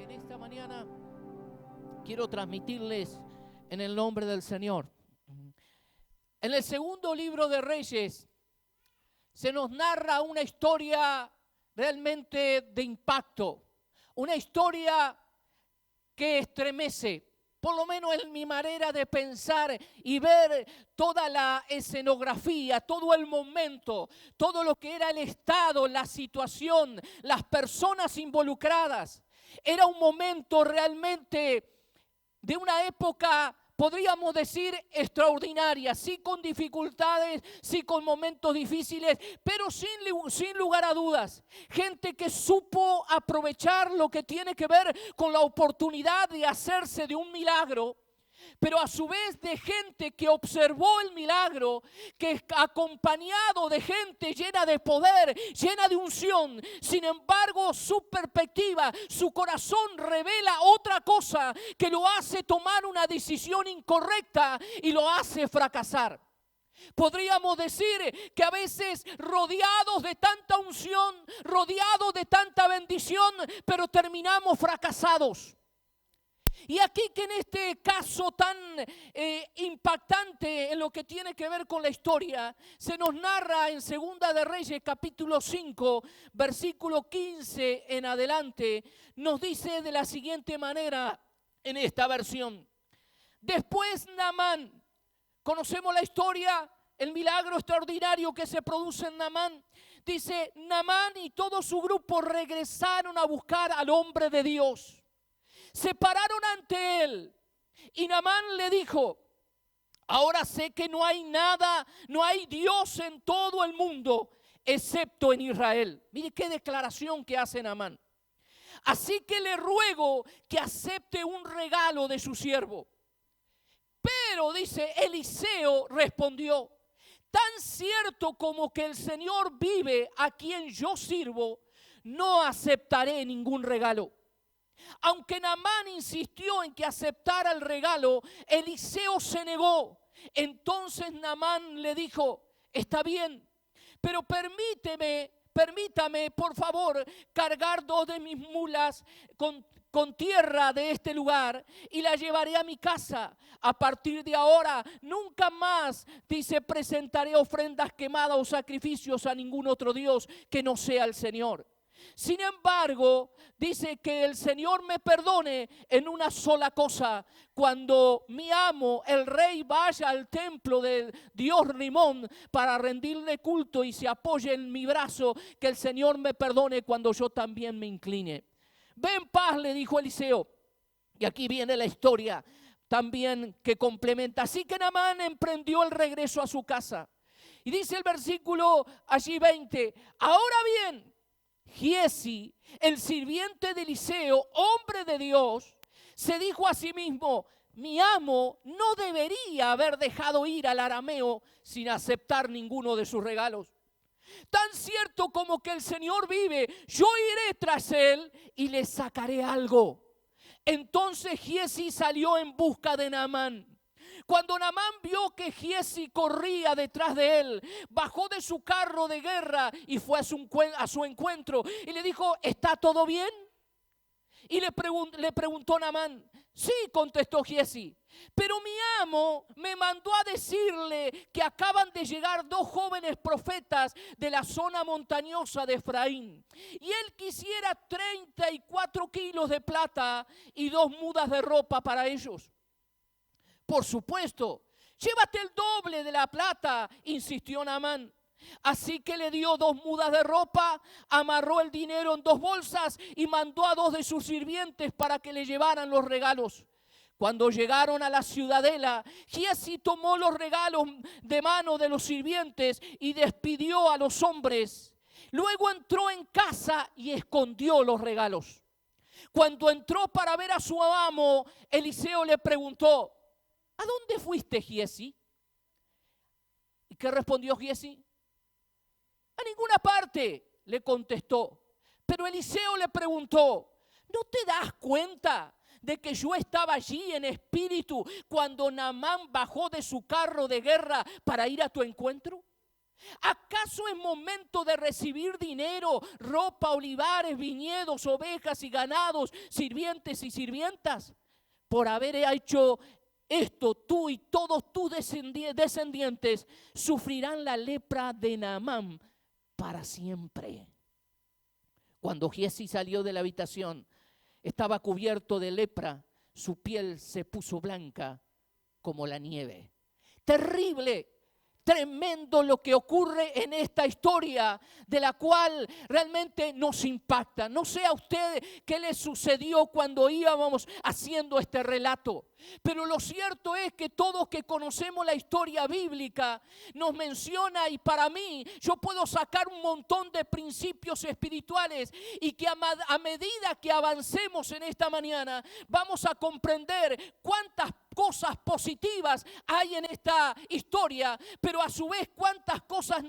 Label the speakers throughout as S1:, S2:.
S1: en esta mañana quiero transmitirles en el nombre del Señor. En el segundo libro de Reyes se nos narra una historia realmente de impacto, una historia que estremece, por lo menos en mi manera de pensar y ver toda la escenografía, todo el momento, todo lo que era el estado, la situación, las personas involucradas. Era un momento realmente de una época, podríamos decir, extraordinaria, sí con dificultades, sí con momentos difíciles, pero sin lugar a dudas, gente que supo aprovechar lo que tiene que ver con la oportunidad de hacerse de un milagro, pero a su vez de gente que observó el milagro, que acompañado de gente llena de poder, llena de unción. Sin embargo, su perspectiva, su corazón revela otra cosa que lo hace tomar una decisión incorrecta y lo hace fracasar. Podríamos decir que a veces rodeados de tanta unción, rodeados de tanta bendición, pero terminamos fracasados. Y aquí que en este caso tan impactante en lo que tiene que ver con la historia, se nos narra en Segunda de Reyes capítulo 5, versículo 15 en adelante, nos dice de la siguiente manera en esta versión. Después Naamán, conocemos la historia, el milagro extraordinario que se produce en Naamán. Dice, Naamán y todo su grupo regresaron a buscar al hombre de Dios. Se pararon ante él y Naamán le dijo, ahora sé que no hay nada, no hay Dios en todo el mundo excepto en Israel. Mire qué declaración que hace Naamán. Así que le ruego que acepte un regalo de su siervo. Pero dice, Eliseo respondió, tan cierto como que el Señor vive a quien yo sirvo, no aceptaré ningún regalo. Aunque Naamán insistió en que aceptara el regalo, Eliseo se negó. Entonces Naamán le dijo, está bien, pero permítame por favor cargar 2 de mis mulas con tierra de este lugar y la llevaré a mi casa. A partir de ahora nunca más, dice, presentaré ofrendas quemadas o sacrificios a ningún otro Dios que no sea el Señor. Sin embargo, dice que el Señor me perdone en una sola cosa. Cuando mi amo, el rey, vaya al templo del Dios Rimón para rendirle culto y se apoye en mi brazo, que el Señor me perdone cuando yo también me incline. Ve en paz, le dijo Eliseo. Y aquí viene la historia también que complementa. Así que Naamán emprendió el regreso a su casa. Y dice el versículo allí 20, ahora bien, Giesi, el sirviente de Eliseo, hombre de Dios, se dijo a sí mismo, mi amo no debería haber dejado ir al arameo sin aceptar ninguno de sus regalos. Tan cierto como que el Señor vive, yo iré tras él y le sacaré algo. Entonces Giesi salió en busca de Naamán. Cuando Naamán vio que Giesi corría detrás de él, bajó de su carro de guerra y fue a su encuentro y le dijo, ¿está todo bien? Y le preguntó Naamán, sí, contestó Giesi, pero mi amo me mandó a decirle que acaban de llegar 2 jóvenes profetas de la zona montañosa de Efraín. Y él quisiera 34 kilos de plata y 2 mudas de ropa para ellos. Por supuesto, llévate el doble de la plata, insistió Naamán. Así que le dio 2 mudas de ropa, amarró el dinero en 2 bolsas y mandó a 2 de sus sirvientes para que le llevaran los regalos. Cuando llegaron a la ciudadela, Giesi tomó los regalos de mano de los sirvientes y despidió a los hombres. Luego entró en casa y escondió los regalos. Cuando entró para ver a su amo, Eliseo le preguntó, ¿a dónde fuiste, Giesi? ¿Y qué respondió Giesi? A ninguna parte, le contestó. Pero Eliseo le preguntó, ¿no te das cuenta de que yo estaba allí en espíritu cuando Naamán bajó de su carro de guerra para ir a tu encuentro? ¿Acaso es momento de recibir dinero, ropa, olivares, viñedos, ovejas y ganados, sirvientes y sirvientas? Por haber hecho esto, tú y todos tus descendientes sufrirán la lepra de Naamán para siempre. Cuando Giezi salió de la habitación, estaba cubierto de lepra, su piel se puso blanca como la nieve. Terrible, tremendo lo que ocurre en esta historia, de la cual realmente nos impacta. No sé a usted qué le sucedió cuando íbamos haciendo este relato, pero lo cierto es que todos que conocemos la historia bíblica nos menciona, y para mí yo puedo sacar un montón de principios espirituales, y que a medida que avancemos en esta mañana vamos a comprender cuántas cosas positivas hay en esta historia, pero a su vez cuántas cosas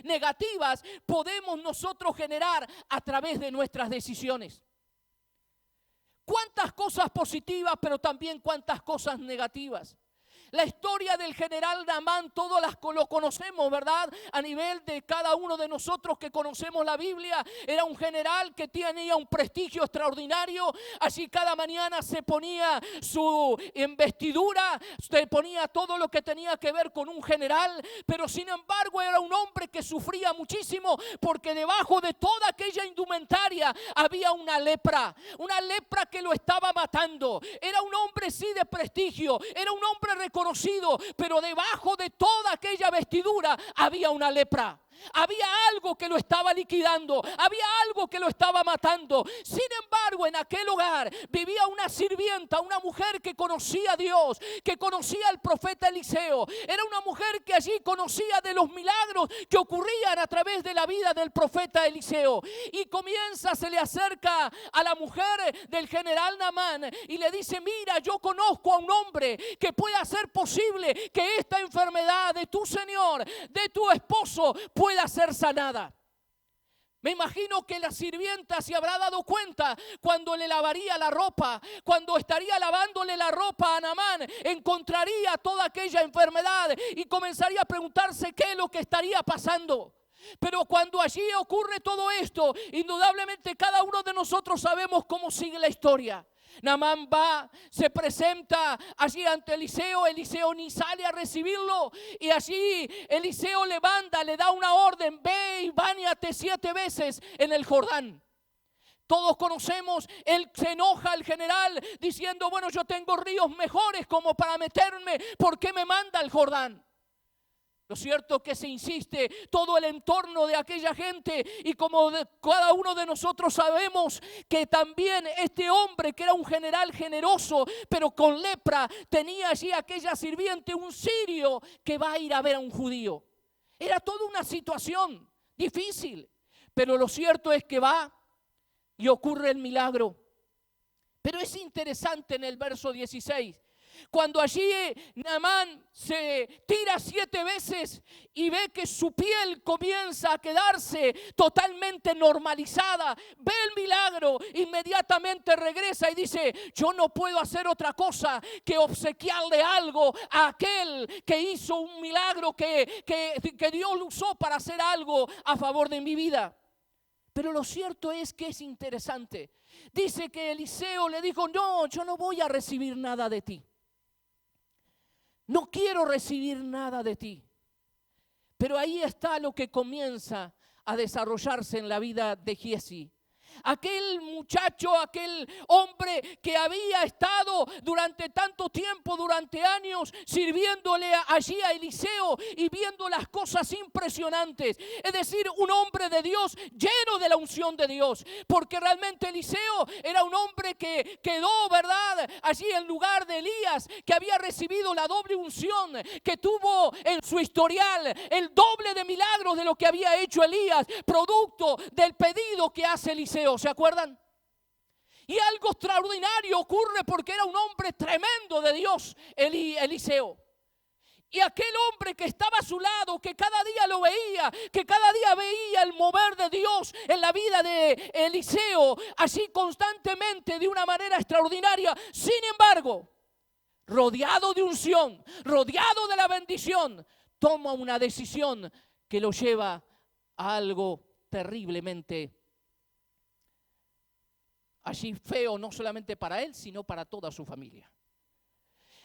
S1: negativas podemos nosotros generar a través de nuestras decisiones. Cuántas cosas positivas, pero también cuántas cosas negativas. La historia del general Naamán, todos lo conocemos, ¿verdad? A nivel de cada uno de nosotros que conocemos la Biblia, era un general que tenía un prestigio extraordinario. Así cada mañana se ponía su investidura, se ponía todo lo que tenía que ver con un general, pero sin embargo era un hombre que sufría muchísimo, porque debajo de toda aquella indumentaria había una lepra que lo estaba matando. Era un hombre sí de prestigio, era un hombre reconocido, pero debajo de toda aquella vestidura había una lepra. Había algo que lo estaba liquidando, había algo que lo estaba matando. Sin embargo, en aquel hogar vivía una sirvienta, una mujer que conocía a Dios, que conocía al profeta Eliseo. Era una mujer que allí conocía de los milagros que ocurrían a través de la vida del profeta Eliseo. Y se le acerca a la mujer del general Naamán y le dice: mira, yo conozco a un hombre que puede hacer posible que esta enfermedad de tu señor, de tu esposo, pueda ser sanada. Me imagino que la sirvienta se habrá dado cuenta cuando le lavaría la ropa, cuando estaría lavándole la ropa a Naamán, encontraría toda aquella enfermedad y comenzaría a preguntarse qué es lo que estaría pasando. Pero cuando allí ocurre todo esto, indudablemente cada uno de nosotros sabemos cómo sigue la historia. Naamán va, se presenta allí ante Eliseo. Eliseo ni sale a recibirlo, y allí Eliseo le da una orden: ve y báñate 7 veces en el Jordán. Todos conocemos, él se enoja al general diciendo: bueno, yo tengo ríos mejores como para meterme, ¿por qué me manda al Jordán? Lo cierto es que se insiste todo el entorno de aquella gente, y como cada uno de nosotros sabemos que también este hombre, que era un general generoso pero con lepra, tenía allí aquella sirviente, un sirio, que va a ir a ver a un judío. Era toda una situación difícil, pero lo cierto es que va y ocurre el milagro. Pero es interesante en el verso 16. Cuando allí Naamán se tira 7 veces y ve que su piel comienza a quedarse totalmente normalizada, ve el milagro, inmediatamente regresa y dice: yo no puedo hacer otra cosa que obsequiarle algo a aquel que hizo un milagro, que Dios lo usó para hacer algo a favor de mi vida. Pero lo cierto es que es interesante. Dice que Eliseo le dijo: no, yo no voy a recibir nada de ti. No quiero recibir nada de ti. Pero ahí está lo que comienza a desarrollarse en la vida de Giezi. Aquel muchacho, aquel hombre que había estado durante tanto tiempo, durante años, sirviéndole allí a Eliseo y viendo las cosas impresionantes. Es decir, un hombre de Dios, lleno de la unción de Dios. Porque realmente Eliseo era un hombre que quedó, ¿verdad?, allí en lugar de Elías, que había recibido la doble unción, que tuvo en su historial el doble de milagros de lo que había hecho Elías, producto del pedido que hace Eliseo. ¿Se acuerdan? Y algo extraordinario ocurre, porque era un hombre tremendo de Dios, Eliseo. Y aquel hombre que estaba a su lado, que cada día lo veía, que cada día veía el mover de Dios en la vida de Eliseo, así constantemente, de una manera extraordinaria. Sin embargo, rodeado de unción, rodeado de la bendición, toma una decisión que lo lleva a algo terriblemente allí feo, no solamente para él, sino para toda su familia.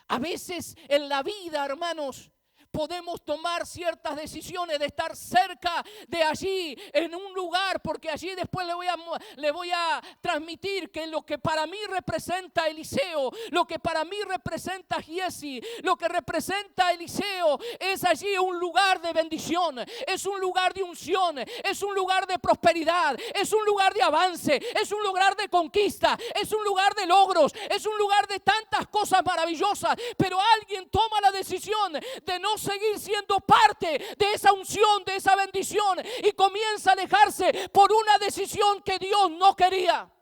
S1: A veces en la vida, hermanos, podemos tomar ciertas decisiones de estar cerca de allí, en un lugar, porque allí después le voy a transmitir que lo que para mí representa Eliseo, lo que para mí representa Giesi, lo que representa Eliseo, es allí un lugar de bendición, es un lugar de unción, es un lugar de prosperidad, es un lugar de avance, es un lugar de conquista, es un lugar de logros, es un lugar de tantas cosas maravillosas, pero alguien toma la decisión de no seguir siendo parte de esa unción, de esa bendición, y comienza a alejarse por una decisión que Dios no quería.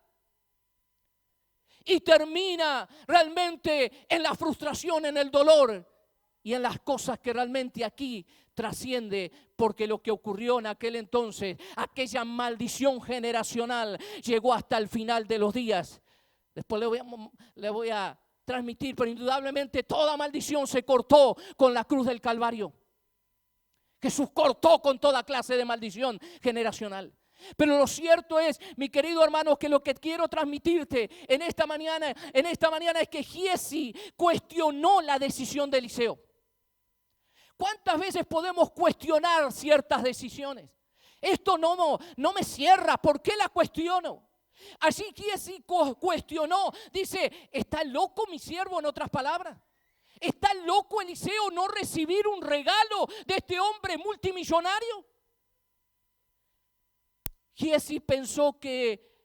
S1: Y termina realmente en la frustración, en el dolor y en las cosas que realmente aquí trasciende, porque lo que ocurrió en aquel entonces, aquella maldición generacional, llegó hasta el final de los días. Después le voy a transmitir, pero indudablemente toda maldición se cortó con la cruz del Calvario. Jesús cortó con toda clase de maldición generacional. Pero lo cierto es, mi querido hermano, que lo que quiero transmitirte en esta mañana es que Giesi cuestionó la decisión de Eliseo. ¿Cuántas veces podemos cuestionar ciertas decisiones? Esto no me cierra, ¿por qué la cuestiono? Allí Giesi cuestionó, dice, ¿está loco mi siervo? En otras palabras, ¿está loco Eliseo no recibir un regalo de este hombre multimillonario? Giesi pensó que,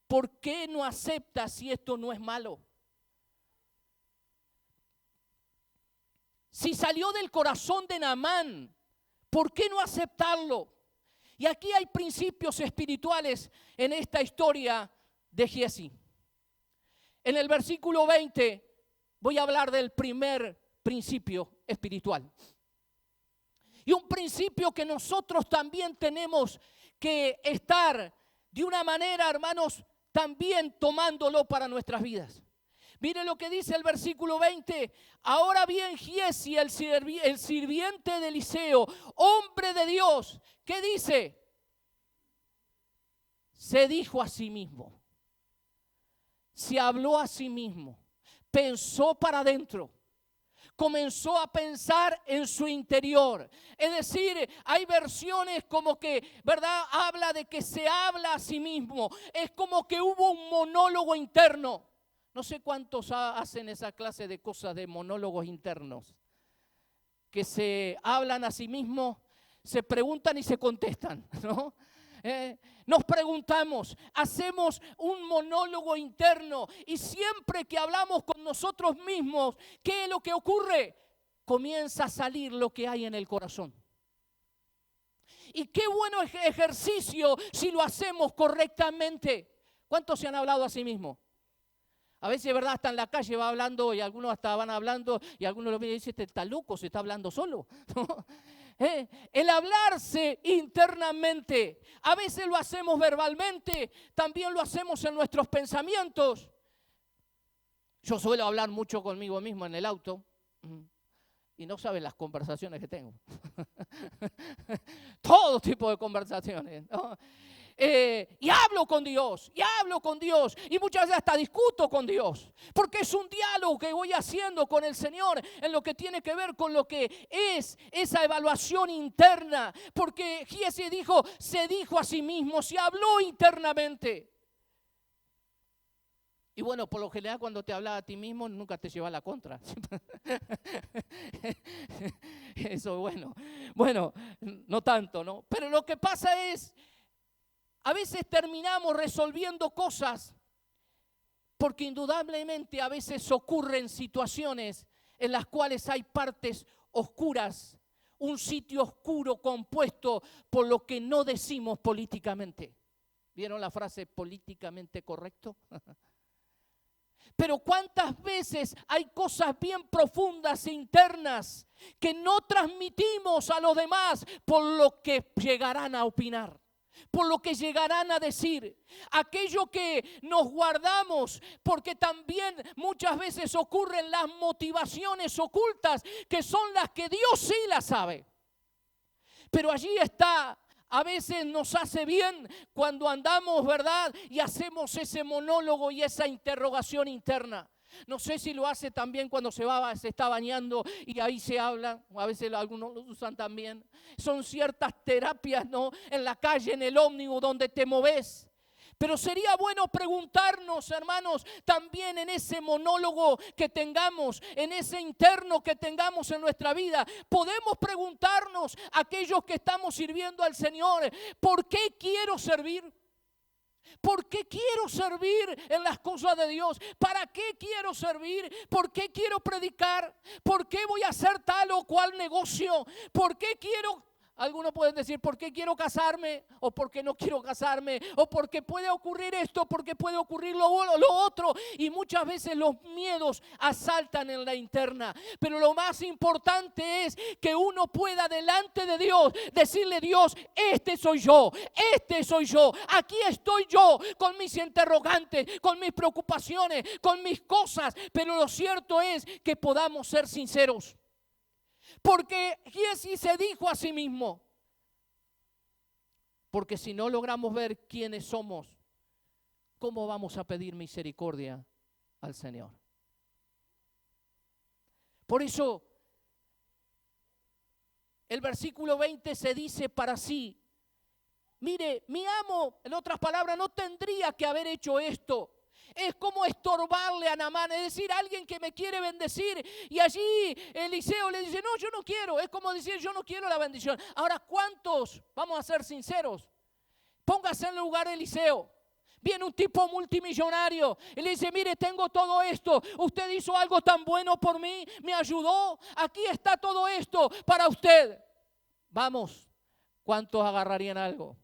S1: ¿por qué no acepta si esto no es malo? Si salió del corazón de Naamán, ¿por qué no aceptarlo? Y aquí hay principios espirituales en esta historia de Giesi. En el versículo 20 voy a hablar del primer principio espiritual. Y un principio que nosotros también tenemos que estar de una manera, hermanos, también tomándolo para nuestras vidas. Mire lo que dice el versículo 20. Ahora bien, Giesi, el sirviente de Eliseo, hombre de Dios, ¿qué dice? Se dijo a sí mismo, se habló a sí mismo, pensó para adentro, comenzó a pensar en su interior. Es decir, hay versiones como que, ¿verdad? Habla de que se habla a sí mismo. Es como que hubo un monólogo interno. No sé cuántos hacen esa clase de cosas de monólogos internos, que se hablan a sí mismos, se preguntan y se contestan, ¿no? Nos preguntamos, hacemos un monólogo interno y siempre que hablamos con nosotros mismos, ¿qué es lo que ocurre? Comienza a salir lo que hay en el corazón. Y qué bueno ejercicio si lo hacemos correctamente. ¿Cuántos se han hablado a sí mismos? A veces, ¿verdad? Hasta en la calle va hablando y algunos hasta van hablando y algunos lo ven y dicen, este está loco, se está hablando solo, ¿no? El hablarse internamente, a veces lo hacemos verbalmente, también lo hacemos en nuestros pensamientos. Yo suelo hablar mucho conmigo mismo en el auto y no saben las conversaciones que tengo. Todo tipo de conversaciones, ¿no? Y hablo con Dios, y muchas veces hasta discuto con Dios, porque es un diálogo que voy haciendo con el Señor en lo que tiene que ver con lo que es esa evaluación interna, porque Giesi se dijo a sí mismo, se habló internamente. Y bueno, por lo general cuando te hablas a ti mismo nunca te lleva la contra. Eso bueno, no tanto, ¿no? Pero lo que pasa es, a veces terminamos resolviendo cosas porque indudablemente a veces ocurren situaciones en las cuales hay partes oscuras, un sitio oscuro compuesto por lo que no decimos políticamente. ¿Vieron la frase políticamente correcto? Pero ¿cuántas veces hay cosas bien profundas e internas que no transmitimos a los demás por lo que llegarán a opinar? Por lo que llegarán a decir, aquello que nos guardamos, porque también muchas veces ocurren las motivaciones ocultas, que son las que Dios sí las sabe. Pero allí está. A veces nos hace bien cuando andamos, ¿verdad? Y hacemos ese monólogo y esa interrogación interna. No sé si lo hace también cuando se está bañando y ahí se habla. A veces algunos lo usan también. Son ciertas terapias, ¿no? En la calle, en el ómnibus, donde te moves. Pero sería bueno preguntarnos, hermanos, también en ese monólogo que tengamos, en ese interno que tengamos en nuestra vida, podemos preguntarnos, aquellos que estamos sirviendo al Señor, ¿por qué quiero servir? ¿Por qué quiero servir en las cosas de Dios? ¿Para qué quiero servir? ¿Por qué quiero predicar? ¿Por qué voy a hacer tal o cual negocio? ¿Por qué quiero? Algunos pueden decir, ¿por qué quiero casarme? O ¿por qué no quiero casarme? O porque puede ocurrir esto, porque puede ocurrir lo otro. Y muchas veces los miedos asaltan en la interna. Pero lo más importante es que uno pueda delante de Dios decirle, Dios, este soy yo, aquí estoy yo con mis interrogantes, con mis preocupaciones, con mis cosas. Pero lo cierto es que podamos ser sinceros. Porque Giesi se dijo a sí mismo, porque si no logramos ver quiénes somos, ¿cómo vamos a pedir misericordia al Señor? Por eso, el versículo 20 se dice para sí, mire, mi amo, en otras palabras, no tendría que haber hecho esto. Es como estorbarle a Naamán, es decir, alguien que me quiere bendecir y allí Eliseo le dice, no, yo no quiero. Es como decir, yo no quiero la bendición. Ahora, ¿cuántos? Vamos a ser sinceros. Póngase en el lugar de Eliseo. Viene un tipo multimillonario y le dice, mire, tengo todo esto. Usted hizo algo tan bueno por mí, me ayudó. Aquí está todo esto para usted. Vamos, ¿cuántos agarrarían algo?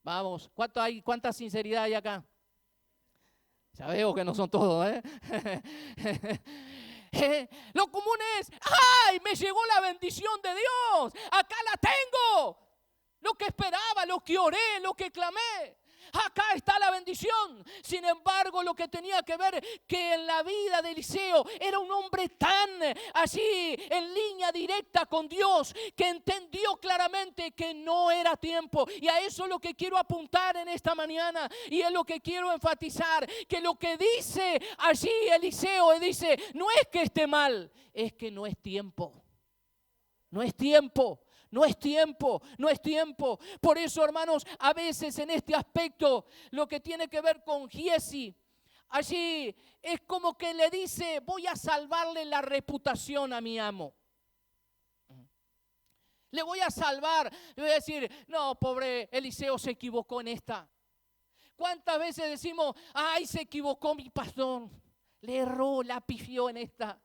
S1: Vamos, ¿cuánta sinceridad hay acá? Ya veo que no son todos, ¿eh? Lo común es, ¡ay! Me llegó la bendición de Dios. Acá la tengo. Lo que esperaba, lo que oré, lo que clamé. Acá está la bendición. Sin embargo, lo que tenía que ver que en la vida de Eliseo era un hombre tan así en línea directa con Dios que entendió claramente que no era tiempo. Y a eso es lo que quiero apuntar en esta mañana y es lo que quiero enfatizar, que lo que dice allí Eliseo dice, no es que esté mal, es que no es tiempo. No es tiempo. No es tiempo, no es tiempo. Por eso, hermanos, a veces en este aspecto, lo que tiene que ver con Giesi, allí es como que le dice, voy a salvarle la reputación a mi amo. Le voy a salvar, le voy a decir, no, pobre Eliseo se equivocó en esta. ¿Cuántas veces decimos, ay, se equivocó mi pastor? Le erró, la pifió en esta.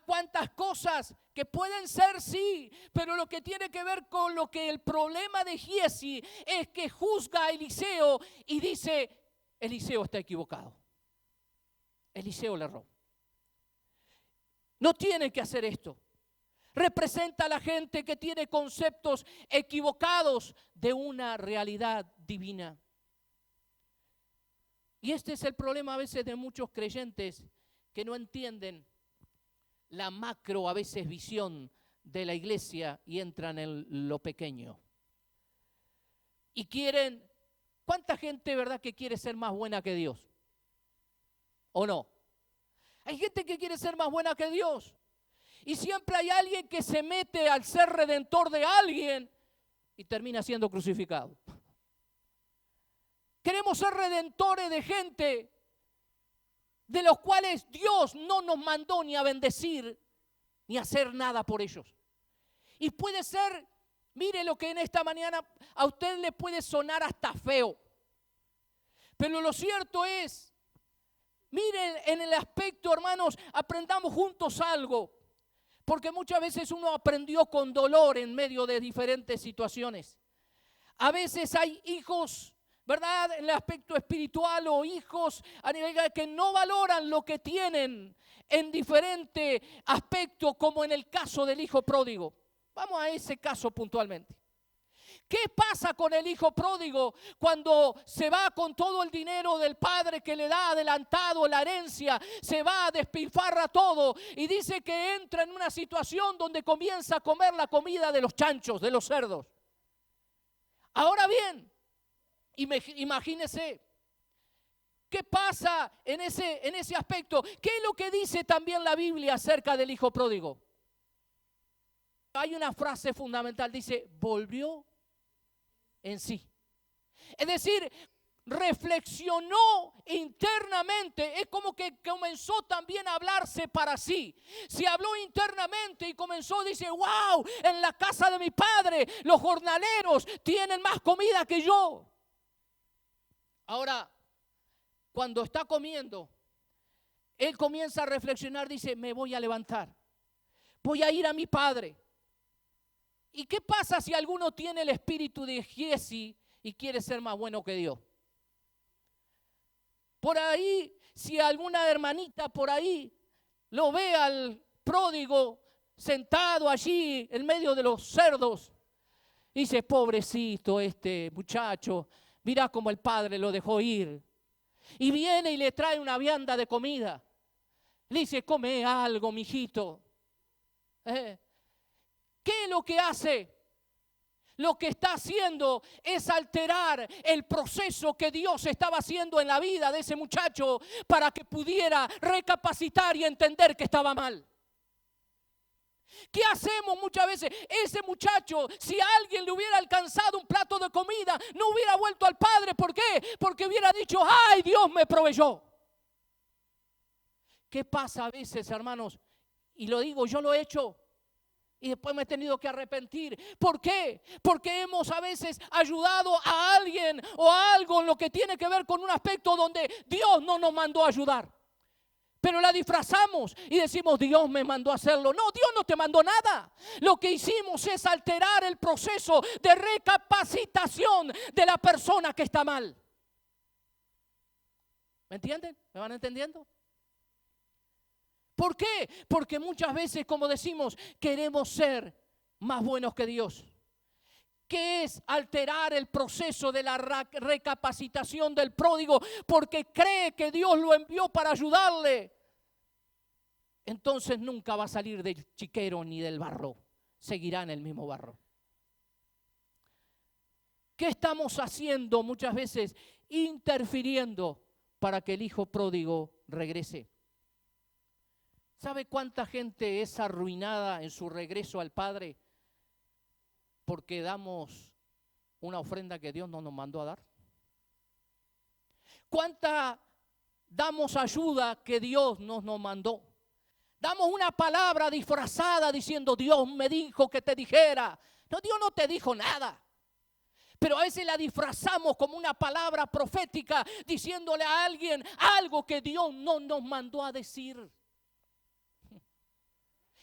S1: Cuántas cosas que pueden ser sí, pero lo que tiene que ver con lo que el problema de Giesi es que juzga a Eliseo y dice, Eliseo está equivocado. Eliseo le erró. No tiene que hacer esto. Representa a la gente que tiene conceptos equivocados de una realidad divina. Y este es el problema a veces de muchos creyentes que no entienden la macro a veces visión de la iglesia y entran en lo pequeño. Y quieren, ¿cuánta gente, verdad, que quiere ser más buena que Dios? ¿O no? Hay gente que quiere ser más buena que Dios. Y siempre hay alguien que se mete al ser redentor de alguien y termina siendo crucificado. Queremos ser redentores de gente de los cuales Dios no nos mandó ni a bendecir, ni a hacer nada por ellos. Y puede ser, mire lo que en esta mañana a usted le puede sonar hasta feo. Pero lo cierto es, miren en el aspecto, hermanos, aprendamos juntos algo. Porque muchas veces uno aprendió con dolor en medio de diferentes situaciones. A veces hay hijos, ¿verdad?, en el aspecto espiritual o hijos a nivel que no valoran lo que tienen en diferente aspecto, como en el caso del hijo pródigo. Vamos a ese caso puntualmente. ¿Qué pasa con el hijo pródigo cuando se va con todo el dinero del padre que le da adelantado la herencia? Se va, despilfarra todo y dice que entra en una situación donde comienza a comer la comida de los chanchos, de los cerdos. Ahora bien, imagínese, ¿qué pasa en ese aspecto? ¿Qué es lo que dice también la Biblia acerca del hijo pródigo? Hay una frase fundamental, dice, volvió en sí. Es decir, reflexionó internamente, es como que comenzó también a hablarse para sí. Se habló internamente y comenzó, dice, wow, en la casa de mi padre los jornaleros tienen más comida que yo. Ahora, cuando está comiendo, él comienza a reflexionar, dice, me voy a levantar, voy a ir a mi padre. ¿Y qué pasa si alguno tiene el espíritu de Giezi y quiere ser más bueno que Dios? Por ahí, si alguna hermanita por ahí lo ve al pródigo sentado allí en medio de los cerdos, dice, pobrecito este muchacho, mira cómo el padre lo dejó ir. Y viene y le trae una vianda de comida. Le dice, come algo, mijito. ¿Qué es lo que hace? Lo que está haciendo es alterar el proceso que Dios estaba haciendo en la vida de ese muchacho para que pudiera recapacitar y entender que estaba mal. ¿Qué hacemos muchas veces? Ese muchacho, si alguien le hubiera alcanzado un plato de comida, no hubiera vuelto al padre. ¿Por qué? Porque hubiera dicho, ¡ay, Dios me proveyó! ¿Qué pasa a veces, hermanos? Y lo digo, yo lo he hecho. Y después me he tenido que arrepentir. ¿Por qué? Porque hemos a veces ayudado a alguien o a algo en lo que tiene que ver con un aspecto donde Dios no nos mandó a ayudar. Pero la disfrazamos y decimos, Dios me mandó a hacerlo. No, Dios no te mandó nada. Lo que hicimos es alterar el proceso de recapacitación de la persona que está mal. ¿Me entienden? ¿Me van entendiendo? ¿Por qué? Porque muchas veces, como decimos, queremos ser más buenos que Dios. ¿Qué es alterar el proceso de la recapacitación del pródigo? Porque cree que Dios lo envió para ayudarle. Entonces nunca va a salir del chiquero ni del barro. Seguirá en el mismo barro. ¿Qué estamos haciendo muchas veces? Interfiriendo para que el hijo pródigo regrese. ¿Sabe cuánta gente es arruinada en su regreso al Padre porque damos una ofrenda que Dios no nos mandó a dar? ¿Cuánta damos ayuda que Dios no nos mandó? Damos una palabra disfrazada diciendo, Dios me dijo que te dijera. No, Dios no te dijo nada. Pero a veces la disfrazamos como una palabra profética diciéndole a alguien algo que Dios no nos mandó a decir.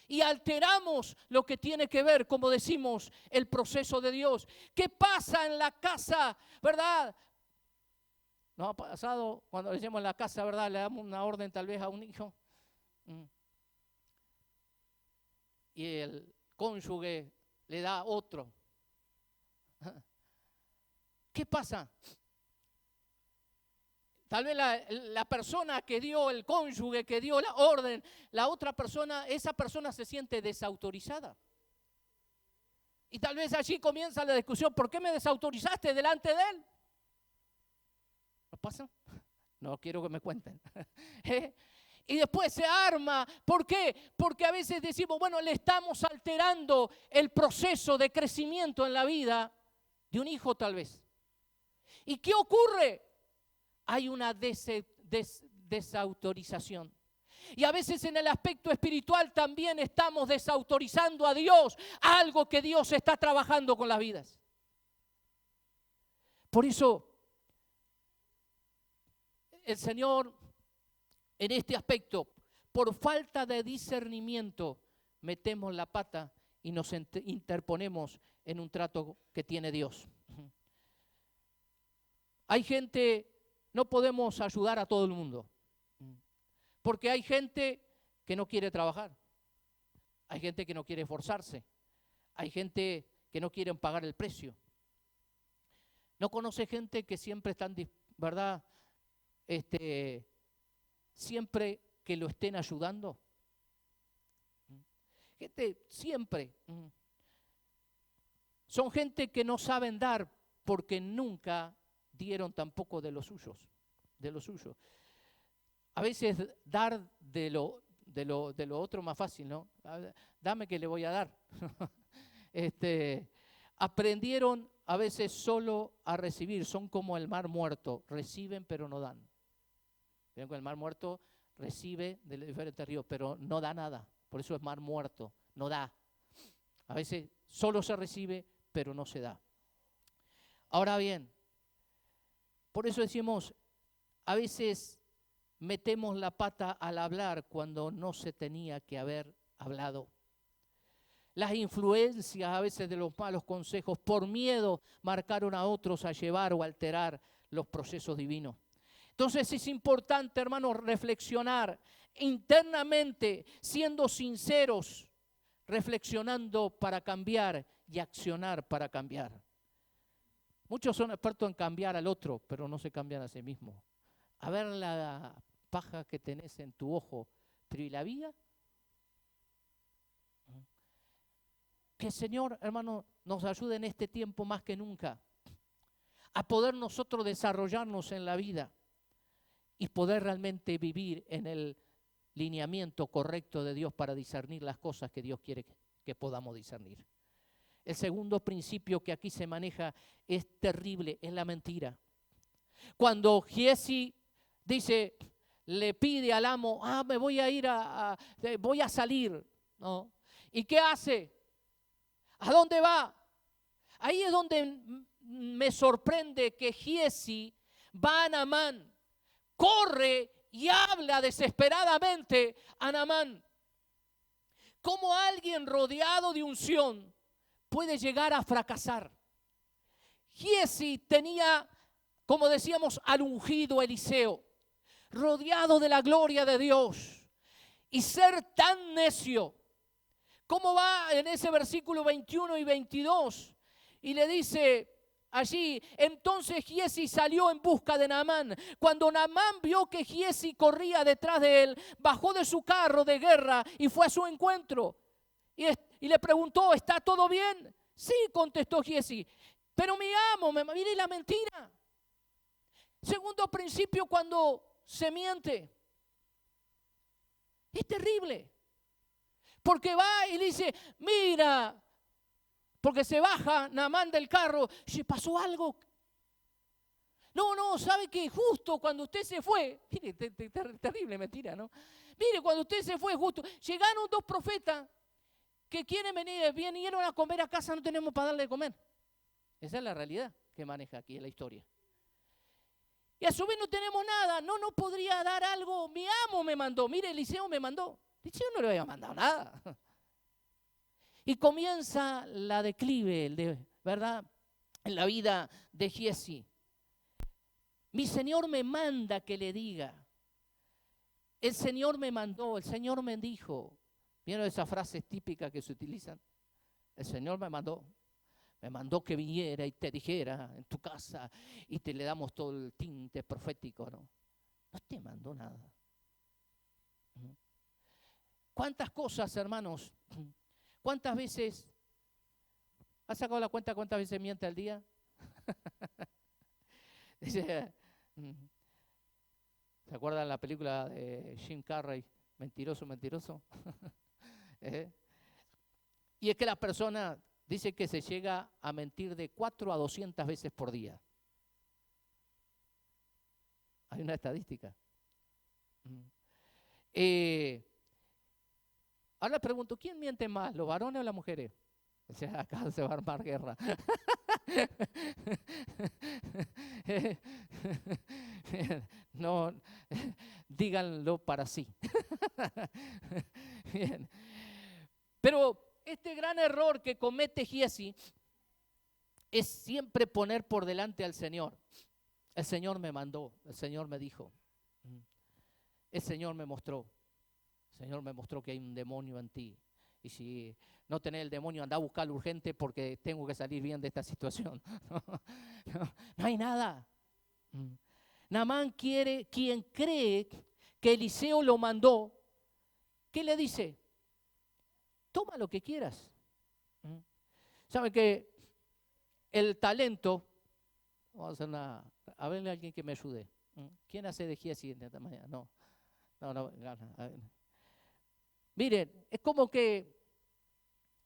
S1: Y alteramos lo que tiene que ver, como decimos, el proceso de Dios. ¿Qué pasa en la casa, verdad? ¿Nos ha pasado cuando le decimos en la casa, verdad? Le damos una orden tal vez a un hijo. Y el cónyuge le da otro. ¿Qué pasa? Tal vez la persona que dio, el cónyuge que dio la orden, la otra persona, esa persona se siente desautorizada. Y tal vez allí comienza la discusión, ¿por qué me desautorizaste delante de él? ¿No pasa? No quiero que me cuenten. Y después se arma. ¿Por qué? Porque a veces decimos, bueno, le estamos alterando el proceso de crecimiento en la vida de un hijo tal vez. ¿Y qué ocurre? Hay una desautorización. Y a veces en el aspecto espiritual también estamos desautorizando a Dios, algo que Dios está trabajando con las vidas. Por eso, el Señor, en este aspecto, por falta de discernimiento, metemos la pata y nos interponemos en un trato que tiene Dios. Hay gente, no podemos ayudar a todo el mundo, porque hay gente que no quiere trabajar, hay gente que no quiere esforzarse, hay gente que no quiere pagar el precio. ¿No conoce gente que siempre están, ¿verdad? Siempre que lo estén ayudando. Gente siempre. Son gente que no saben dar porque nunca dieron tampoco de los suyos, de lo suyo. A veces dar de lo otro más fácil, ¿no? Dame que le voy a dar. Aprendieron a veces solo a recibir, son como el mar muerto, reciben pero no dan. Ven que el mar muerto recibe de los diferentes ríos, pero no da nada, por eso es mar muerto, no da. A veces solo se recibe, pero no se da. Ahora bien, por eso decimos, a veces metemos la pata al hablar cuando no se tenía que haber hablado. Las influencias a veces de los malos consejos por miedo marcaron a otros a llevar o alterar los procesos divinos. Entonces es importante, hermanos, reflexionar internamente, siendo sinceros, reflexionando para cambiar y accionar para cambiar. Muchos son expertos en cambiar al otro, pero no se cambian a sí mismos. A ver la paja que tenés en tu ojo, pero ¿y la viga? Que el Señor, hermano, nos ayude en este tiempo más que nunca a poder nosotros desarrollarnos en la vida y poder realmente vivir en el lineamiento correcto de Dios para discernir las cosas que Dios quiere que podamos discernir. El segundo principio que aquí se maneja es terrible, es la mentira. Cuando Giezi dice, le pide al amo, me voy a ir voy a salir, ¿no? ¿Y qué hace? ¿A dónde va? Ahí es donde me sorprende que Giezi va a Naamán, corre y habla desesperadamente a Naamán. ¿Cómo alguien rodeado de unción puede llegar a fracasar? Giezi tenía, como decíamos, al ungido Eliseo, rodeado de la gloria de Dios, y ser tan necio. ¿Cómo va en ese versículo 21 y 22? Y le dice allí, entonces Giezi salió en busca de Naamán. Cuando Naamán vio que Giezi corría detrás de él, bajó de su carro de guerra y fue a su encuentro. Y le preguntó, ¿está todo bien? Sí, contestó Giezi, pero mi amo, mire la mentira. Segundo principio, cuando se miente, es terrible. Porque va y dice, mira, porque se baja Naamán del carro, ¿se pasó algo? No, ¿sabe qué? Justo cuando usted se fue, mire, terrible mentira, ¿no? Mire, cuando usted se fue, justo, llegaron dos profetas que quieren venir, vinieron a comer a casa, no tenemos para darle de comer. Esa es la realidad que maneja aquí en la historia. Y a su vez no tenemos nada, no podría dar algo, mi amo me mandó, mire, Eliseo me mandó. Eliseo no le había mandado nada. Y comienza la declive, ¿verdad? En la vida de Giezi. Mi Señor me manda que le diga. El Señor me mandó, el Señor me dijo. ¿Vieron esas frases típicas que se utilizan? El Señor me mandó que viniera y te dijera en tu casa y te le damos todo el tinte profético, ¿no? No te mandó nada. ¿Cuántas cosas, hermanos? ¿Cuántas veces? ¿Has sacado la cuenta cuántas veces miente al día? ¿Se acuerdan la película de Jim Carrey, Mentiroso, Mentiroso? Y es que la persona dice que se llega a mentir de 4 a 200 veces por día. Hay una estadística. Ahora pregunto, ¿quién miente más, los varones o las mujeres? O sea, acá se va a armar guerra. No, díganlo para sí. Bien. Pero este gran error que comete Giezi es siempre poner por delante al Señor. El Señor me mandó, el Señor me dijo, el Señor me mostró. El Señor me mostró que hay un demonio en ti. Y si no tenés el demonio, anda a buscarlo urgente porque tengo que salir bien de esta situación. No hay nada. Naamán quien cree que Eliseo lo mandó, ¿qué le dice? Toma lo que quieras. ¿Saben que el talento, vamos a hacer a verle a alguien que me ayude. ¿Quién hace de Giesi en esta mañana? No. Miren, es como que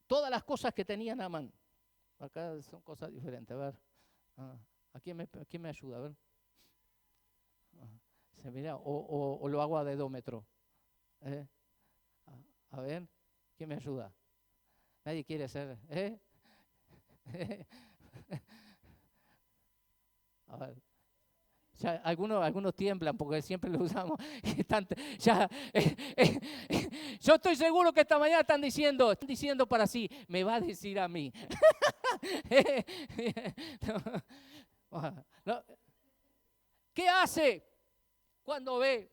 S1: todas las cosas que tenía Naamán, acá son cosas diferentes. A ver, ¿a quién me ayuda? A ver. Se mira, o lo hago a dedómetro. A ver, ¿quién me ayuda? Nadie quiere ser. A ver. Ya, algunos tiemblan porque siempre lo usamos. Yo estoy seguro que esta mañana están diciendo para sí, me va a decir a mí. No. ¿Qué hace cuando ve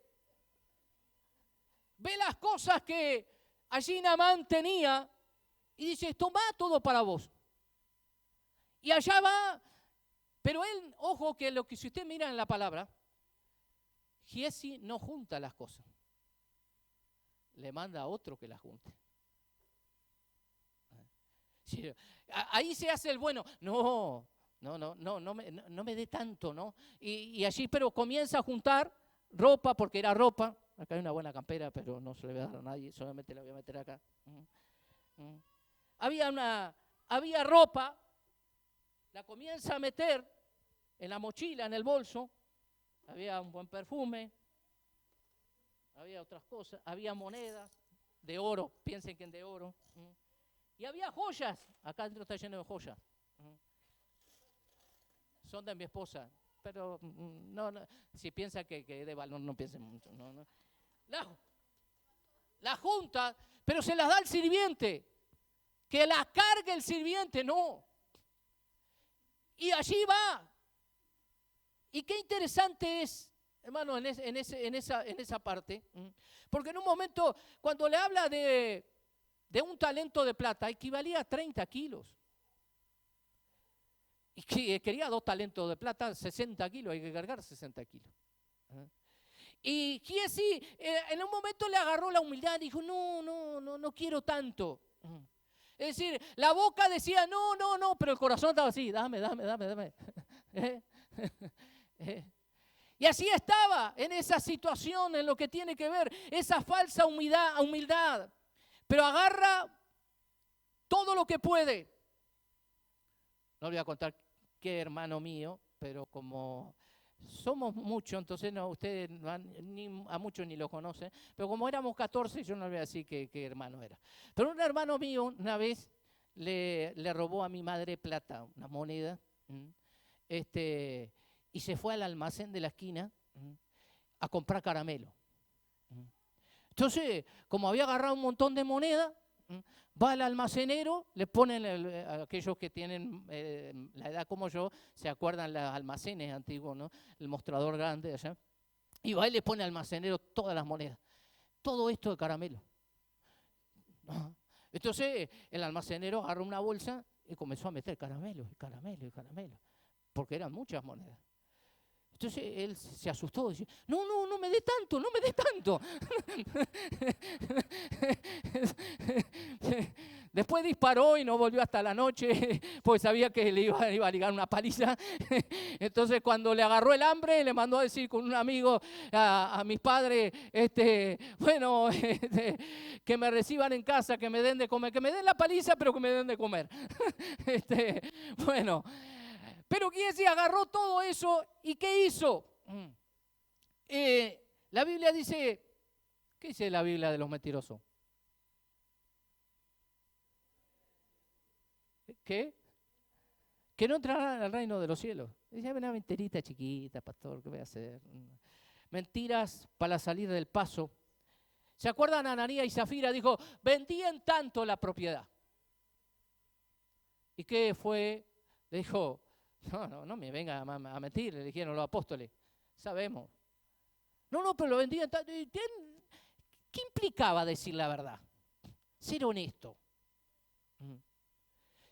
S1: las cosas que allí Naamán tenía y dice, toma todo para vos? Y allá va. Pero él, ojo, que lo que si usted mira en la palabra, Giesi no junta las cosas. Le manda a otro que las junte. Sí, ahí se hace el bueno. No me dé tanto, ¿no? Y allí, pero comienza a juntar ropa, porque era ropa. Acá hay una buena campera, pero no se le voy a dar a nadie, solamente la voy a meter acá. Había ropa, la comienza a meter en la mochila, en el bolso. Había un buen perfume, había otras cosas, había monedas de oro, piensen que en de oro. Y había joyas, acá adentro está lleno de joyas. Son de mi esposa, pero no, si piensa que de valor, no piensen mucho. No. La junta, pero se las da al sirviente, que la cargue el sirviente, no. Y allí va. Y qué interesante es, hermano, en esa parte, porque en un momento, cuando le habla de un talento de plata, equivalía a 30 kilos. Y quería 2 talentos de plata, 60 kilos, hay que cargar 60 kilos. Y Giesi en un momento le agarró la humildad y dijo, no quiero tanto. Es decir, la boca decía, no, pero el corazón estaba así, dame. Y así estaba en esa situación, en lo que tiene que ver esa falsa humildad. Pero agarra todo lo que puede. No le voy a contar qué hermano mío, pero como somos muchos, entonces no, ustedes a muchos ni lo conocen, pero como éramos 14, yo no le voy a decir qué hermano era. Pero un hermano mío una vez le robó a mi madre plata, una moneda, y se fue al almacén de la esquina a comprar caramelo. Entonces, como había agarrado un montón de moneda, va al almacenero, le ponen, aquellos que tienen la edad como yo, se acuerdan los almacenes antiguos, ¿no? El mostrador grande allá. Y va y le pone al almacenero todas las monedas. Todo esto de caramelo. Entonces, el almacenero agarró una bolsa y comenzó a meter caramelo. Porque eran muchas monedas. Entonces él se asustó, dice, no me dé tanto. Después disparó y no volvió hasta la noche, porque sabía que le iba a ligar una paliza. Entonces cuando le agarró el hambre, le mandó a decir con un amigo a mis padres, que me reciban en casa, que me den de comer, que me den la paliza, pero que me den de comer. Pero Giesi agarró todo eso y ¿qué hizo? La Biblia dice, ¿qué dice la Biblia de los mentirosos? ¿Qué? Que no entrarán al reino de los cielos. Dice, una mentirita chiquita, pastor, ¿qué voy a hacer? Mentiras para salir del paso. ¿Se acuerdan? Ananías y Zafira dijo, vendían tanto la propiedad. ¿Y qué fue? Le dijo, no me venga a mentir, le dijeron los apóstoles. Sabemos. No, pero lo vendían tanto. ¿Qué implicaba decir la verdad? Ser honesto.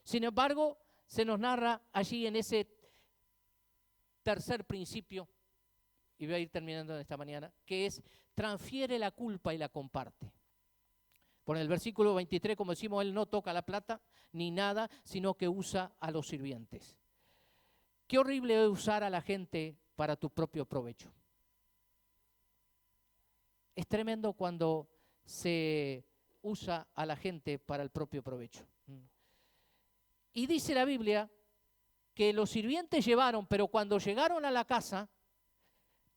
S1: Sin embargo, se nos narra allí en ese tercer principio, y voy a ir terminando en esta mañana, que es transfiere la culpa y la comparte. Por el versículo 23, como decimos, él no toca la plata ni nada, sino que usa a los sirvientes. Qué horrible es usar a la gente para tu propio provecho. Es tremendo cuando se usa a la gente para el propio provecho. Y dice la Biblia que los sirvientes llevaron, pero cuando llegaron a la casa,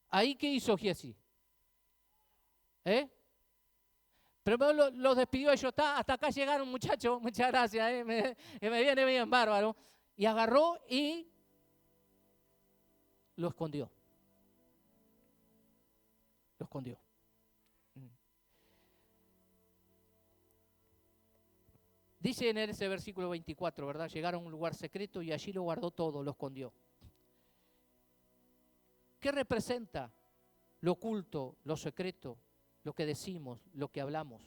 S1: ¿ahí qué hizo Giesi? Pero los despidió ellos, hasta acá llegaron muchachos, muchas gracias, me viene bien bárbaro. Y agarró y lo escondió. Lo escondió. Dice en ese versículo 24, ¿verdad? Llegaron a un lugar secreto y allí lo guardó todo, lo escondió. ¿Qué representa lo oculto, lo secreto, lo que decimos, lo que hablamos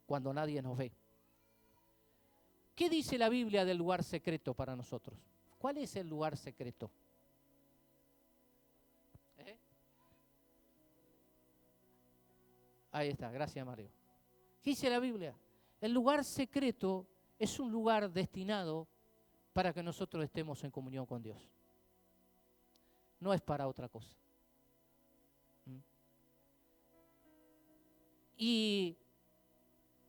S1: cuando nadie nos ve? ¿Qué dice la Biblia del lugar secreto para nosotros? ¿Cuál es el lugar secreto? Ahí está, gracias Mario. ¿Qué dice la Biblia? El lugar secreto es un lugar destinado para que nosotros estemos en comunión con Dios. No es para otra cosa. Y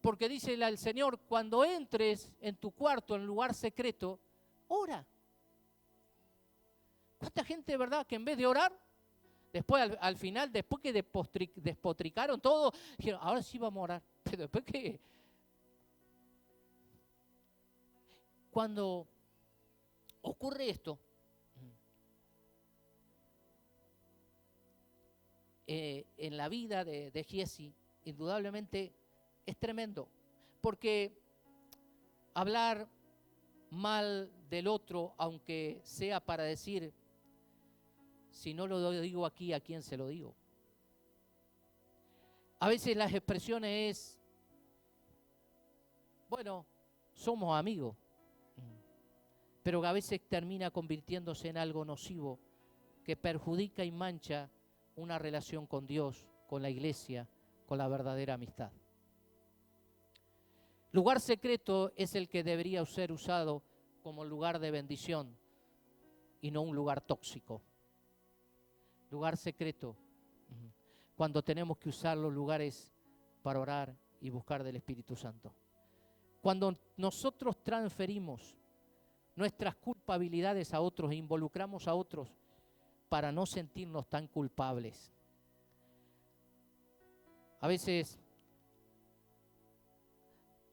S1: porque dice el Señor, cuando entres en tu cuarto, en el lugar secreto, ora. ¿Cuánta gente, verdad, que en vez de orar, después al final, después que despotricaron todo, dijeron, ahora sí vamos a orar? Pero después que... Cuando ocurre esto, en la vida de Giesi, indudablemente es tremendo, porque hablar mal del otro, aunque sea para decir, si no lo digo aquí, ¿a quién se lo digo? A veces las expresiones es, bueno, somos amigos, pero a veces termina convirtiéndose en algo nocivo que perjudica y mancha una relación con Dios, con la iglesia, con la verdadera amistad. Lugar secreto es el que debería ser usado como lugar de bendición y no un lugar tóxico. Lugar secreto, cuando tenemos que usar los lugares para orar y buscar del Espíritu Santo. Cuando nosotros transferimos nuestras culpabilidades a otros e involucramos a otros para no sentirnos tan culpables. A veces,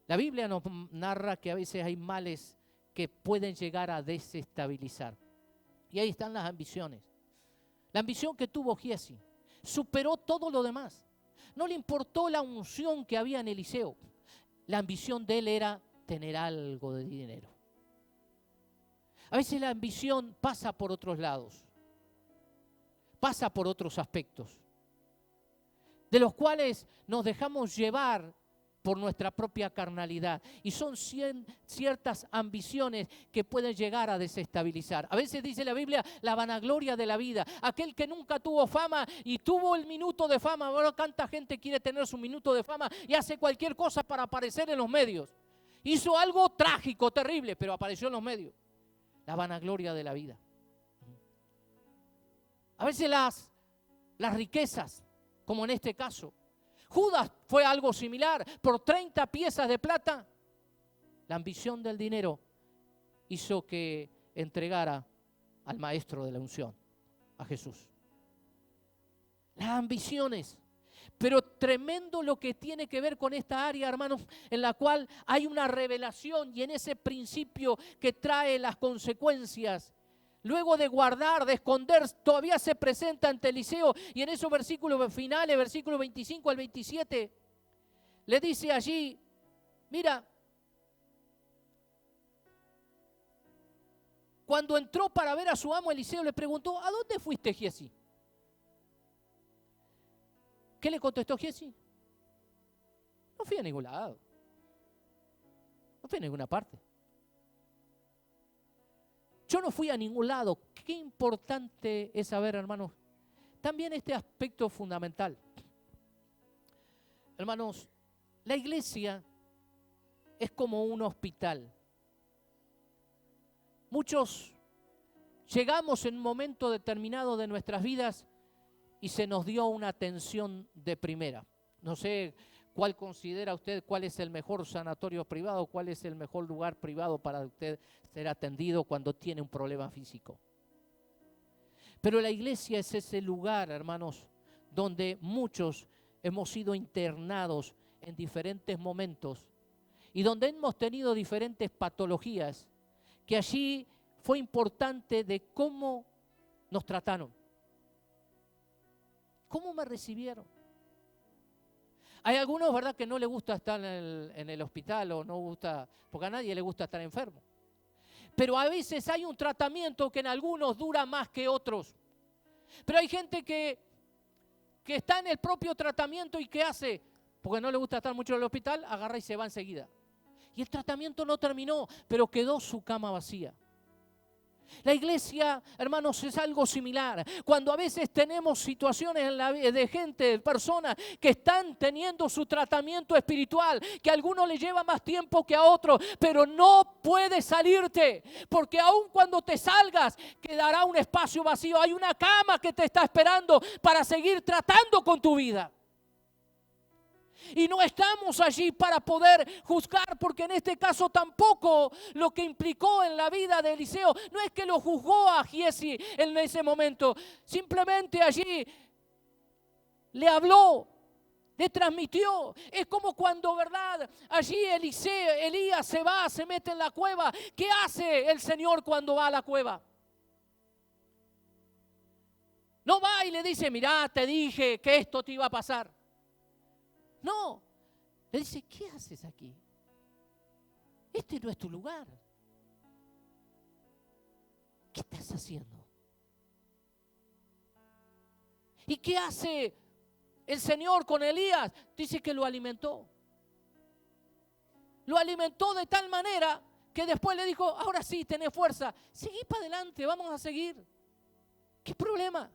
S1: la Biblia nos narra que a veces hay males que pueden llegar a desestabilizar. Y ahí están las ambiciones. La ambición que tuvo Giesi superó todo lo demás. No le importó la unción que había en Eliseo. La ambición de él era tener algo de dinero. A veces la ambición pasa por otros lados, pasa por otros aspectos, de los cuales nos dejamos llevar por nuestra propia carnalidad. Y son ciertas ambiciones que pueden llegar a desestabilizar. A veces dice la Biblia, la vanagloria de la vida. Aquel que nunca tuvo fama y tuvo el minuto de fama. Ahora tanta gente quiere tener su minuto de fama y hace cualquier cosa para aparecer en los medios. Hizo algo trágico, terrible, pero apareció en los medios. La vanagloria de la vida. A veces las riquezas, como en este caso. Judas fue algo similar. Por 30 piezas de plata, la ambición del dinero hizo que entregara al maestro de la unción, a Jesús. Las ambiciones. Pero tremendo lo que tiene que ver con esta área, hermanos, en la cual hay una revelación y en ese principio que trae las consecuencias. Luego de guardar, de esconder, todavía se presenta ante Eliseo y en esos versículos finales, versículos 25 al 27, le dice allí, mira, cuando entró para ver a su amo, Eliseo le preguntó, ¿a dónde fuiste, Giesi? ¿Qué le contestó Giesi? No fui a ningún lado. No fui a ninguna parte. yo no fui a ningún lado. Qué importante es saber, hermanos, también este aspecto fundamental. Hermanos, la iglesia es como un hospital. Muchos llegamos en un momento determinado de nuestras vidas y se nos dio una atención de primera. No sé cuál considera usted, cuál es el mejor sanatorio privado, cuál es el mejor lugar privado para usted ser atendido cuando tiene un problema físico. Pero la iglesia es ese lugar, hermanos, donde muchos hemos sido internados en diferentes momentos y donde hemos tenido diferentes patologías, que allí fue importante de cómo nos trataron, cómo me recibieron. Hay algunos, ¿verdad?, que no les gusta estar en el hospital o no gusta, porque a nadie le gusta estar enfermo. Pero a veces hay un tratamiento que en algunos dura más que otros. Pero hay gente que está en el propio tratamiento y ¿qué hace? Porque no le gusta estar mucho en el hospital, agarra y se va enseguida. Y el tratamiento no terminó, pero quedó su cama vacía. La iglesia, hermanos, es algo similar. Cuando a veces tenemos situaciones en la vida de gente, de personas que están teniendo su tratamiento espiritual, que a algunos les lleva más tiempo que a otros, pero no puedes salirte, porque aun cuando te salgas, quedará un espacio vacío. Hay una cama que te está esperando para seguir tratando con tu vida. Y no estamos allí para poder juzgar, porque en este caso tampoco lo que implicó en la vida de Eliseo no es que lo juzgó a Giezi en ese momento. Simplemente allí le habló, le transmitió. Es como cuando, ¿verdad?, allí Elías se mete en la cueva. ¿Qué hace el Señor cuando va a la cueva? No va y le dice, mirá, te dije que esto te iba a pasar. No, le dice, ¿qué haces aquí? Este no es tu lugar. ¿Qué estás haciendo? ¿Y qué hace el Señor con Elías? Dice que lo alimentó. Lo alimentó de tal manera que después le dijo, ahora sí, tenés fuerza. Seguí para adelante, vamos a seguir. ¿Qué problema?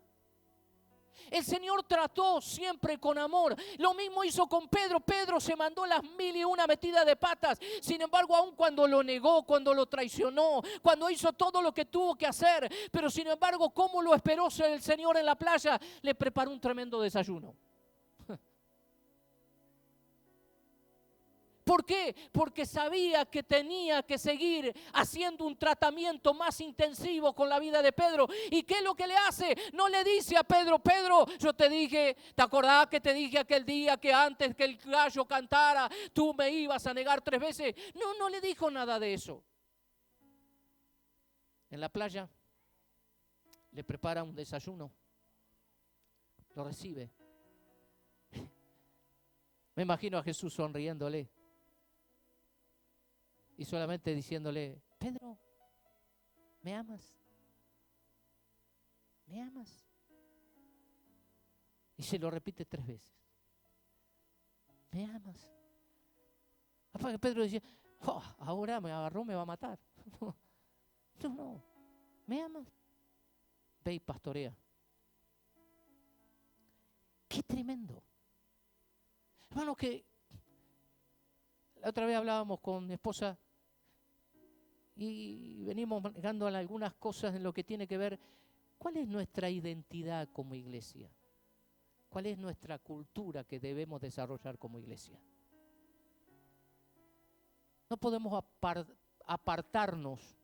S1: El Señor trató siempre con amor. Lo mismo hizo con Pedro. Pedro se mandó las 1001 metidas de patas. Sin embargo, aun cuando lo negó, cuando lo traicionó, cuando hizo todo lo que tuvo que hacer, pero sin embargo, ¿cómo lo esperó el Señor en la playa? Le preparó un tremendo desayuno. ¿Por qué? Porque sabía que tenía que seguir haciendo un tratamiento más intensivo con la vida de Pedro. ¿Y qué es lo que le hace? No le dice a Pedro, Pedro, yo te dije, ¿te acordás que te dije aquel día que antes que el gallo cantara, tú me ibas a negar 3 veces? No le dijo nada de eso. En la playa le prepara un desayuno, lo recibe. Me imagino a Jesús sonriéndole. Y solamente diciéndole, Pedro, ¿me amas? ¿Me amas? Y se lo repite 3 veces. ¿Me amas? Aparte Pedro decía, oh, ahora me agarró, me va a matar. No, ¿me amas? Ve y pastorea. ¡Qué tremendo! Hermano, que la otra vez hablábamos con mi esposa y venimos manejando algunas cosas en lo que tiene que ver, ¿cuál es nuestra identidad como iglesia? ¿Cuál es nuestra cultura que debemos desarrollar como iglesia? No podemos apartarnos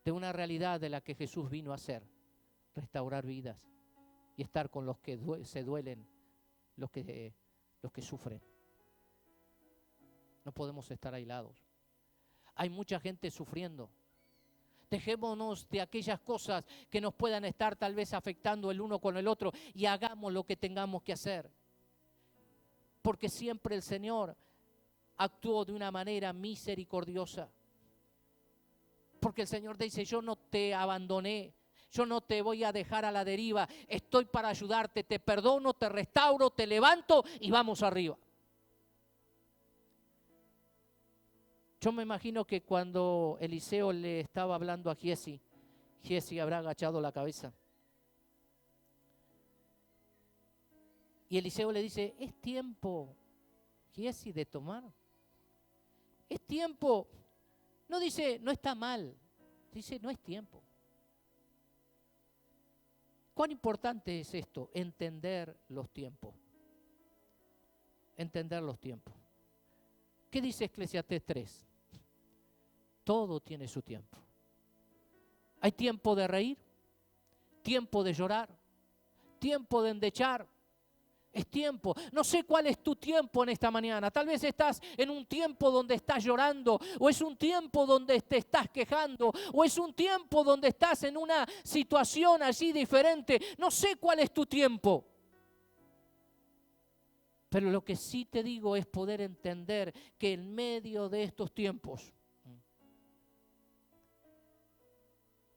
S1: de una realidad de la que Jesús vino a hacer, restaurar vidas y estar con los que se duelen, los que sufren. No podemos estar aislados. Hay mucha gente sufriendo. Dejémonos de aquellas cosas que nos puedan estar tal vez afectando el uno con el otro y hagamos lo que tengamos que hacer. Porque siempre el Señor actuó de una manera misericordiosa. Porque el Señor te dice, yo no te abandoné, yo no te voy a dejar a la deriva, estoy para ayudarte, te perdono, te restauro, te levanto y vamos arriba. Yo me imagino que cuando Eliseo le estaba hablando a Giezi, Giezi habrá agachado la cabeza. Y Eliseo le dice, es tiempo, Giezi, de tomar. Es tiempo. No dice, no está mal. Dice, no es tiempo. ¿Cuán importante es esto? Entender los tiempos. Entender los tiempos. ¿Qué dice Eclesiastés 3? Todo tiene su tiempo. Hay tiempo de reír, tiempo de llorar, tiempo de endechar. Es tiempo. No sé cuál es tu tiempo en esta mañana. Tal vez estás en un tiempo donde estás llorando, o es un tiempo donde te estás quejando, o es un tiempo donde estás en una situación allí diferente. No sé cuál es tu tiempo. Pero lo que sí te digo es poder entender que en medio de estos tiempos,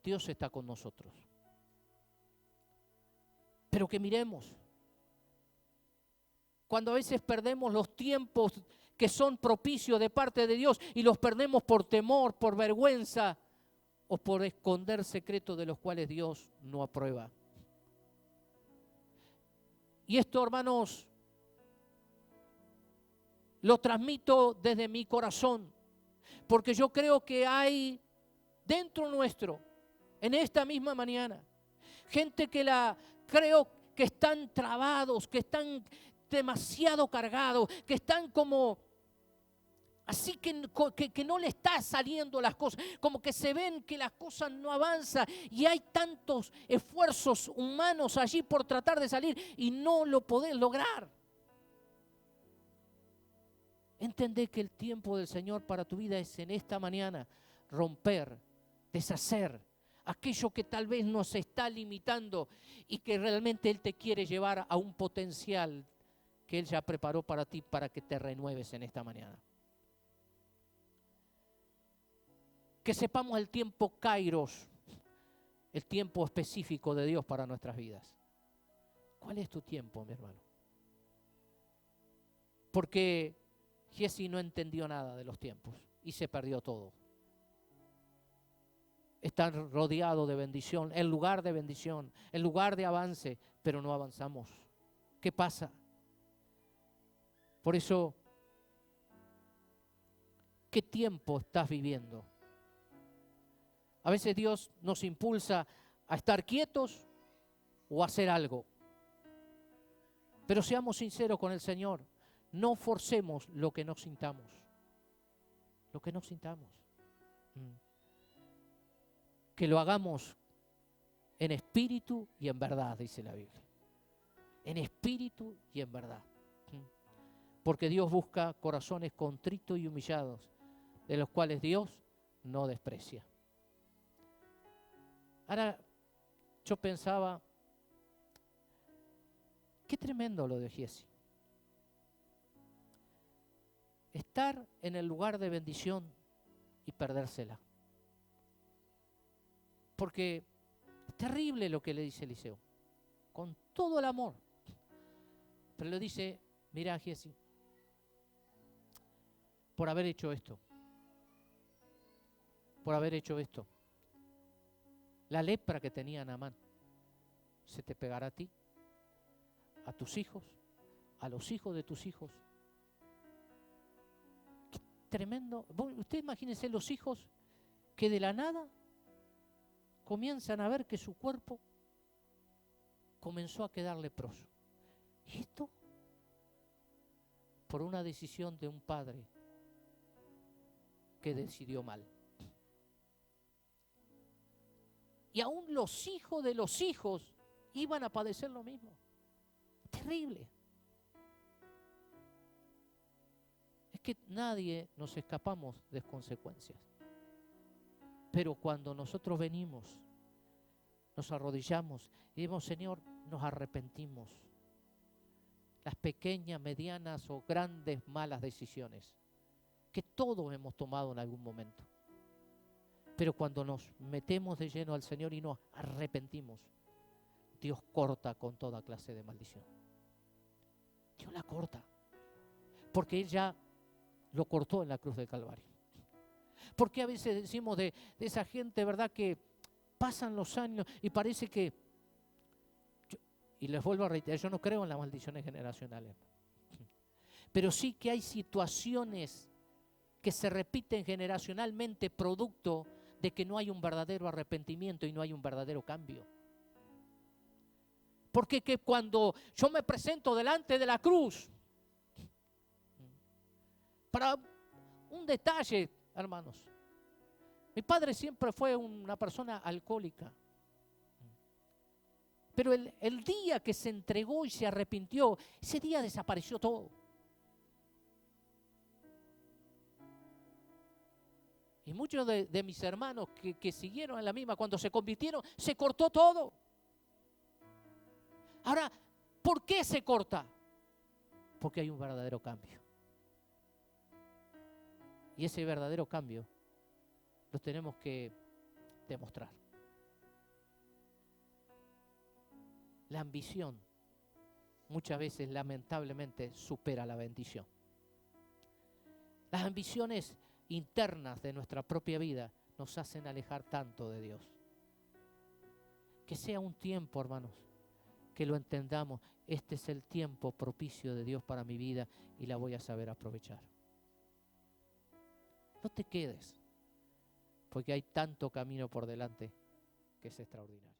S1: Dios está con nosotros. Pero que miremos. Cuando a veces perdemos los tiempos que son propicios de parte de Dios y los perdemos por temor, por vergüenza o por esconder secretos de los cuales Dios no aprueba. Y esto, hermanos, lo transmito desde mi corazón, porque yo creo que hay dentro nuestro, en esta misma mañana, gente que creo que están trabados, que están demasiado cargados, que están como así que no le está saliendo las cosas, como que se ven que las cosas no avanzan y hay tantos esfuerzos humanos allí por tratar de salir y no lo podés lograr. Entendé que el tiempo del Señor para tu vida es en esta mañana romper, deshacer aquello que tal vez nos está limitando y que realmente Él te quiere llevar a un potencial que Él ya preparó para ti, para que te renueves en esta mañana. Que sepamos el tiempo Kairos, el tiempo específico de Dios para nuestras vidas. ¿Cuál es tu tiempo, mi hermano? Porque Giezi no entendió nada de los tiempos y se perdió todo. Está rodeado de bendición, el lugar de bendición, el lugar de avance, pero no avanzamos. ¿Qué pasa? Por eso, ¿qué tiempo estás viviendo? A veces Dios nos impulsa a estar quietos o a hacer algo. Pero seamos sinceros con el Señor. No forcemos lo que no sintamos. Lo que no sintamos. Que lo hagamos en espíritu y en verdad, dice la Biblia. En espíritu y en verdad. Porque Dios busca corazones contritos y humillados, de los cuales Dios no desprecia. Ahora, yo pensaba, qué tremendo lo de Giezi. Estar en el lugar de bendición y perdérsela. Porque es terrible lo que le dice Eliseo, con todo el amor. Pero le dice, mira Giezi, por haber hecho esto, la lepra que tenía Naamán se te pegará a ti, a tus hijos, a los hijos de tus hijos. Qué tremendo. Usted imagínense los hijos que de la nada comienzan a ver que su cuerpo comenzó a quedar leproso. ¿Y esto? Por una decisión de un padre que decidió mal. Y aún los hijos de los hijos iban a padecer lo mismo. Terrible. Es que nadie nos escapamos de consecuencias. Pero cuando nosotros venimos, nos arrodillamos y decimos, Señor, nos arrepentimos. Las pequeñas, medianas o grandes malas decisiones que todos hemos tomado en algún momento. Pero cuando nos metemos de lleno al Señor y nos arrepentimos, Dios corta con toda clase de maldición. Dios la corta. Porque Él ya lo cortó en la cruz del Calvario. ¿Por qué a veces decimos de esa gente, verdad, que pasan los años y parece que, y les vuelvo a reiterar, yo no creo en las maldiciones generacionales, pero sí que hay situaciones que se repiten generacionalmente producto de que no hay un verdadero arrepentimiento y no hay un verdadero cambio. Porque que cuando yo me presento delante de la cruz, para un detalle, hermanos, mi padre siempre fue una persona alcohólica. Pero el día que se entregó y se arrepintió, ese día desapareció todo. Y muchos de mis hermanos que siguieron en la misma, cuando se convirtieron, se cortó todo. Ahora, ¿por qué se corta? Porque hay un verdadero cambio. Y ese verdadero cambio lo tenemos que demostrar. La ambición muchas veces, lamentablemente, supera la bendición. Las ambiciones internas de nuestra propia vida nos hacen alejar tanto de Dios. Que sea un tiempo, hermanos, que lo entendamos. Este es el tiempo propicio de Dios para mi vida y la voy a saber aprovechar. No te quedes, porque hay tanto camino por delante que es extraordinario.